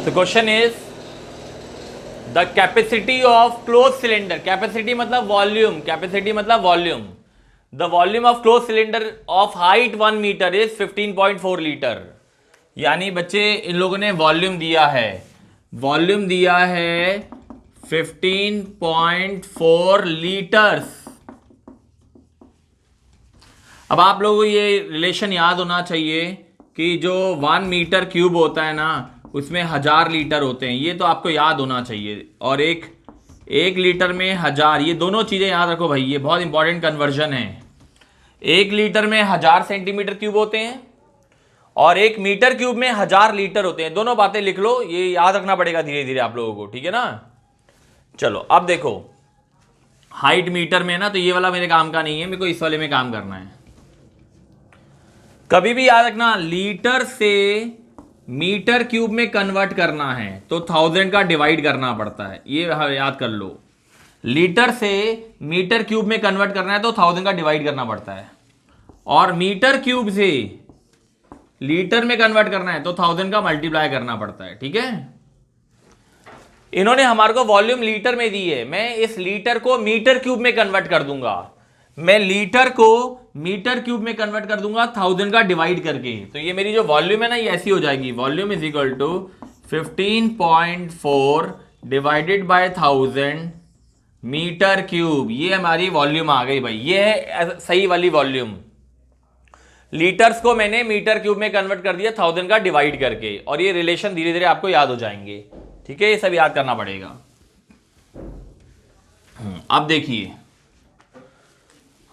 The question is the capacity of closed cylinder. Capacity मतलब volume. Capacity मतलब volume. The volume of closed cylinder of height 1 meter is 15.4 litre. यानी बच्चे इन लोगों ने volume दिया है, वॉल्यूम दिया है 15.4 लीटर्स. अब आप लोगों को ये रिलेशन याद होना चाहिए कि जो 1 मीटर क्यूब होता है ना, उसमें 1000 लीटर होते हैं. ये तो आपको याद होना चाहिए. और एक लीटर में 1000, ये दोनों चीज़ें याद रखो भाई, ये बहुत इंपॉर्टेंट कन्वर्जन है. 1 लीटर में 1000 सेंटीमीटर क्यूब होते हैं और 1 मीटर क्यूब में 1000 लीटर होते हैं. दोनों बातें लिख लो, ये याद रखना पड़ेगा धीरे धीरे आप लोगों को, ठीक है ना. चलो अब देखो, हाइट मीटर में ना, तो ये वाला मेरे काम का नहीं है, मेरे को इस वाले में काम करना है. कभी भी याद रखना, लीटर से मीटर क्यूब में कन्वर्ट करना है तो 1000 का डिवाइड करना पड़ता है. ये याद कर लो, लीटर से मीटर क्यूब में कन्वर्ट करना है तो 1000 का डिवाइड करना पड़ता है. और मीटर क्यूब से लीटर में कन्वर्ट करना है तो 1000 का मल्टीप्लाई करना पड़ता है. ठीक है, इन्होंने हमारे को वॉल्यूम लीटर में दी है. मैं इस लीटर को मीटर क्यूब में कन्वर्ट कर दूंगा. मैं लीटर को मीटर क्यूब में कन्वर्ट कर दूंगा 1000 का डिवाइड करके. तो ये मेरी जो वॉल्यूम है ना, ये ऐसी हो जाएगी, volume is equal to 15.4 divided by 1000 metre cube. ये हमारी वॉल्यूम आ गई भाई, ये है सही वाली वॉल्यूम. लीटर्स को मैंने मीटर क्यूब में कन्वर्ट कर दिया 1000 का डिवाइड करके. और ये रिलेशन धीरे धीरे आपको याद हो जाएंगे. ठीक है, ये सब याद करना पड़ेगा. अब देखिए,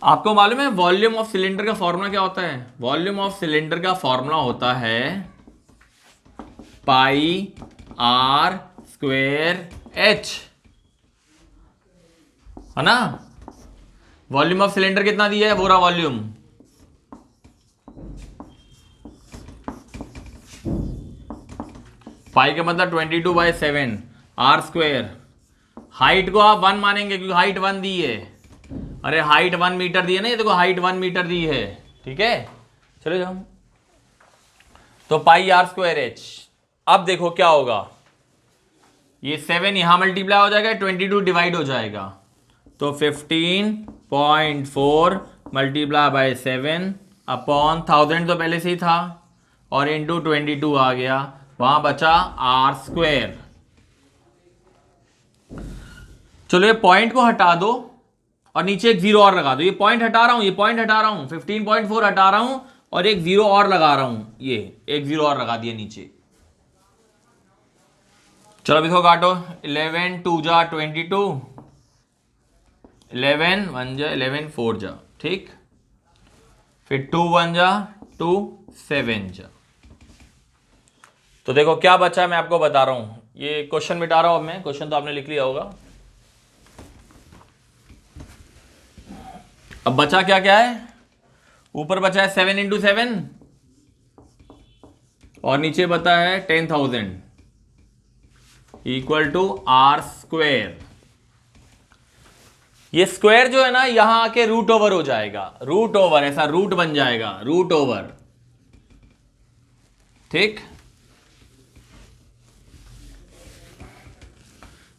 आपको मालूम है वॉल्यूम ऑफ सिलेंडर का फॉर्मूला क्या होता है? वॉल्यूम ऑफ सिलेंडर का फॉर्मूला होता है पाई आर स्क्वेयर एच, है ना. वॉल्यूम ऑफ सिलेंडर कितना दिया है? पूरा वॉल्यूम पाई का मतलब 22/7 आर स्क्वेयर. हाइट को आप 1 मानेंगे क्योंकि हाइट 1 दी है. अरे हाइट 1 मीटर दी है ना, ये देखो हाइट 1 मीटर दी है. ठीक है, चलो जाओ. तो पाई आर स्क्वायर एच. अब देखो क्या होगा, ये 7 यहां मल्टीप्लाई हो जाएगा, 22 डिवाइड हो जाएगा. तो 15.4 मल्टीप्लाई बाय 7 अपॉन 1000 तो पहले से ही था और इंटू 22 आ गया, वहां बचा आर स्क्वायर. चलो ये पॉइंट को हटा दो और नीचे एक जीरो और लगा दो. ये पॉइंट हटा रहा हूं, ये पॉइंट हटा रहा हूं, 15.4 हटा रहा हूं और एक जीरो और लगा रहा हूं. ये एक जीरो और लगा दिया नीचे. चलो अभी इसको काटो. 11 2 जा 22, 11 1 जा 11 4 जा. ठीक, फिर 2 1 जा 2 7 जा. तो देखो क्या बचा, मैं आपको बता रहा हूं. ये क्वेश्चन मिटा रहा हूं अब मैं. क्वेश्चन तो आपने लिख लिया होगा. अब बचा क्या क्या है? ऊपर बचा है 7 इंटू 7 और नीचे बता है 10,000 इक्वल टू आर स्क्वेयर. ये स्क्वायर जो है ना, यहां आके रूट ओवर हो जाएगा. रूट ओवर, ऐसा रूट बन जाएगा, रूट ओवर. ठीक,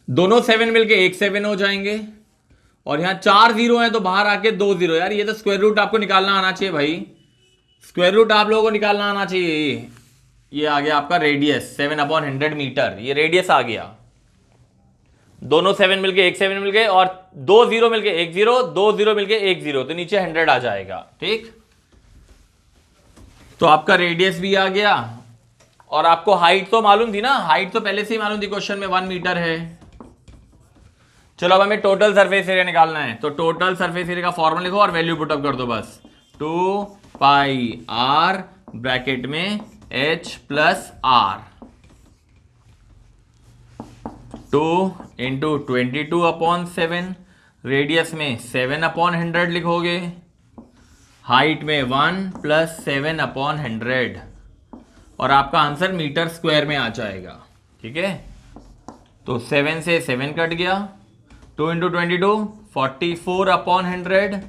दोनों 7 मिलके एक 7 हो जाएंगे और यहां 4 जीरो है तो बाहर आके 2 जीरो. यार ये तो स्क्वायर रूट आपको निकालना आना चाहिए भाई. स्क्वायर रूट आप लोगों को निकालना आना चाहिए. ये आ गया आपका रेडियस 7/100 मीटर. ये रेडियस आ गया. दोनों 7 मिलके एक 7 मिल गए और 2 जीरो मिलके एक जीरो, 2 जीरो मिलके एक जीरो, तो नीचे 100 आ जाएगा. ठीक, तो आपका रेडियस भी आ गया और आपको हाइट तो मालूम थी ना. हाइट तो पहले से ही मालूम थी, क्वेश्चन में 1 मीटर है. चलो अब हमें टोटल सरफेस एरिया निकालना है. तो टोटल सरफेस एरिया का फॉर्मूला लिखो और वैल्यू पुटअप कर दो बस. 2 पाई आर ब्रैकेट में h plus r, 2 into 22/7, radius में 7/100 लिखोगे, हाइट में 1 प्लस 7/100 और आपका आंसर मीटर स्क्वायर में आ जाएगा. ठीक है, तो 7 से 7 कट गया, 2 इंटू 22 44/100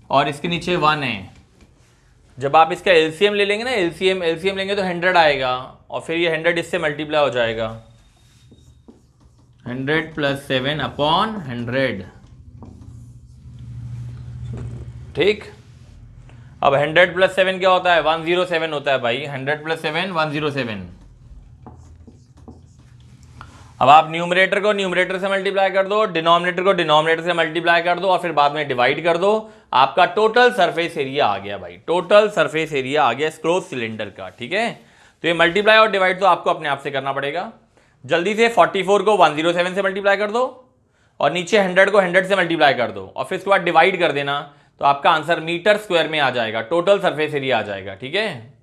और इसके नीचे 1 है. जब आप इसका एलसीएम ले लेंगे ना, एलसीएम लेंगे तो 100 आएगा और फिर ये 100 इससे मल्टीप्लाई हो जाएगा, 100 + 7 अपॉन 100। ठीक, अब 100 + 7 क्या होता है? 107 होता है भाई। 100 + 7 107। अब आप न्यूमरेटर को न्यूमरेटर से मल्टीप्लाई कर दो, डिनोमिनेटर को डिनोमिनेटर से मल्टीप्लाई कर दो और फिर बाद में डिवाइड कर दो। आपका टोटल सरफेस एरिया आ गया भाई, टोटल सरफेस एरिया आ गया इस क्लोज सिलेंडर का। ठीक है, तो ये मल्टीप्लाई और डिवाइड तो आपको अपने आप से करना पड़ेगा। जल्दी से 44 को 107 से मल्टीप्लाई कर दो और नीचे 100 को 100 से मल्टीप्लाई कर दो और फिर उसके बाद डिवाइड कर देना, तो आपका आंसर मीटर स्क्वायर में आ जाएगा, टोटल सरफेस एरिया आ जाएगा। ठीक है।